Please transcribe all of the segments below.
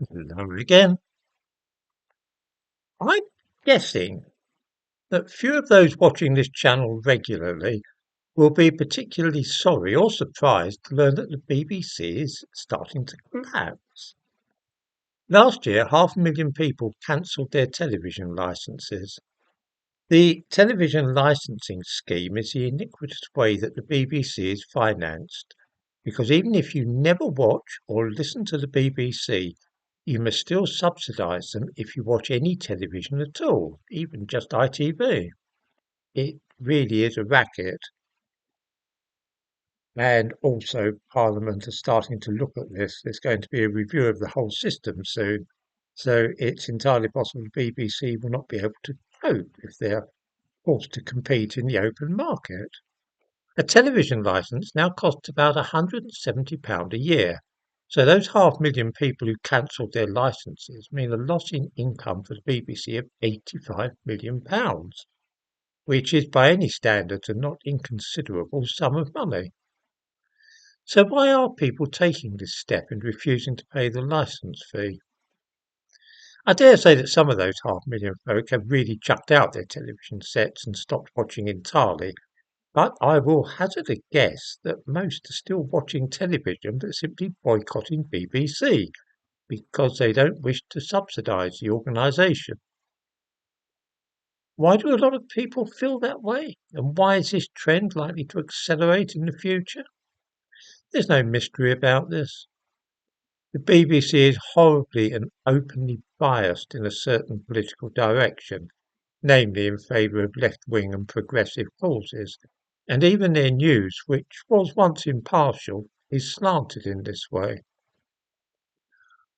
Hello again. I'm guessing that few of those watching this channel regularly will be particularly sorry or surprised to learn that the BBC is starting to collapse. Last year, 500,000 people cancelled their television licences. The television licensing scheme is the iniquitous way that the BBC is financed, because even if you never watch or listen to the BBC, you must still subsidise them if you watch any television at all, even just ITV. It really is a racket, and also Parliament are starting to look at this. There's going to be a review of the whole system soon, so it's entirely possible the BBC will not be able to cope if they're forced to compete in the open market. A television licence now costs about £170 a year. So those 500,000 people who cancelled their licences mean a loss in income for the BBC of £85 million, which is by any standards a not inconsiderable sum of money. So why are people taking this step and refusing to pay the licence fee? I dare say that some of those 500,000 folk have really chucked out their television sets and stopped watching entirely. But I will hazard a guess that most are still watching television but simply boycotting BBC because they don't wish to subsidise the organisation. Why do a lot of people feel that way? And why is this trend likely to accelerate in the future? There's no mystery about this. The BBC is horribly and openly biased in a certain political direction, namely in favour of left-wing and progressive causes, and even their news, which was once impartial, is slanted in this way.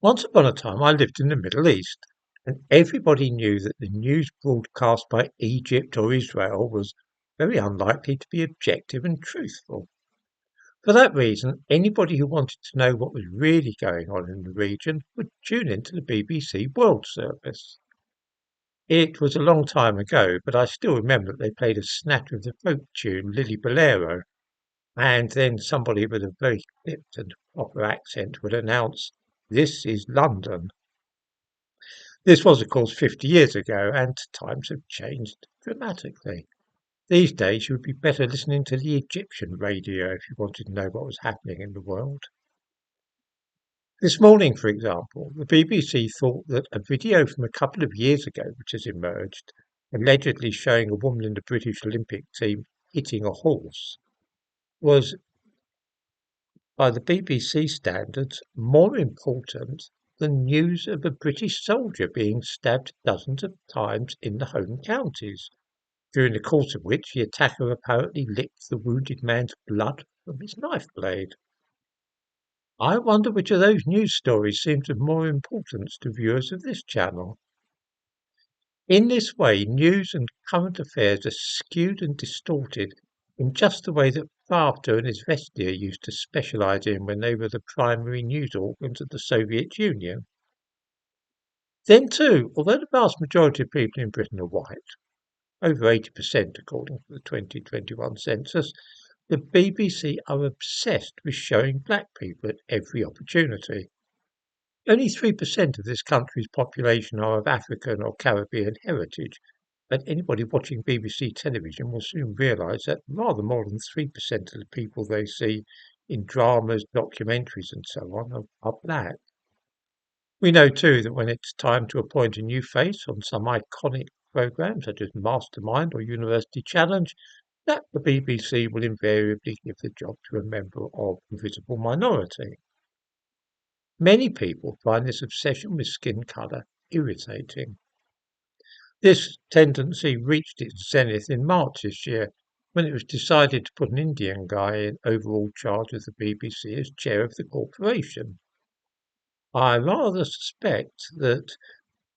Once upon a time I lived in the Middle East, and everybody knew that the news broadcast by Egypt or Israel was very unlikely to be objective and truthful. For that reason, anybody who wanted to know what was really going on in the region would tune into the BBC World Service. It was a long time ago, but I still remember that they played a snatter of the folk tune Lily Bolero, and then somebody with a very clipped and proper accent would announce, "This is London." This was, of course, 50 years ago, and times have changed dramatically. These days, you would be better listening to the Egyptian radio if you wanted to know what was happening in the world. This morning, for example, the BBC thought that a video from a couple of years ago, which has emerged, allegedly showing a woman in the British Olympic team hitting a horse, was, by the BBC standards, more important than news of a British soldier being stabbed dozens of times in the home counties, during the course of which the attacker apparently licked the wounded man's blood from his knife blade. I wonder which of those news stories seems of more importance to viewers of this channel. In this way, news and current affairs are skewed and distorted in just the way that Pravda and Izvestia used to specialise in when they were the primary news organs of the Soviet Union. Then too, although the vast majority of people in Britain are white, over 80% according to the 2021 census, the BBC are obsessed with showing black people at every opportunity. Only 3% of this country's population are of African or Caribbean heritage, but anybody watching BBC television will soon realise that rather more than 3% of the people they see in dramas, documentaries and so on are black. We know too that when it's time to appoint a new face on some iconic programme such as Mastermind or University Challenge, that the BBC will invariably give the job to a member of the visible minority. Many people find this obsession with skin colour irritating. This tendency reached its zenith in March this year, when it was decided to put an Indian guy in overall charge of the BBC as chair of the corporation. I rather suspect that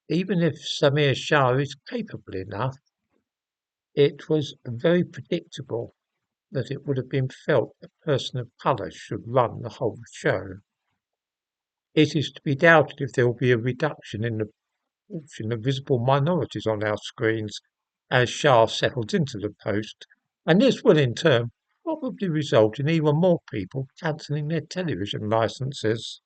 even if Samir Shah is capable enough, it was very predictable that it would have been felt a person of colour should run the whole show. It is to be doubted if there will be a reduction in the proportion of visible minorities on our screens as Shah settles into the post, and this will in turn probably result in even more people cancelling their television licences.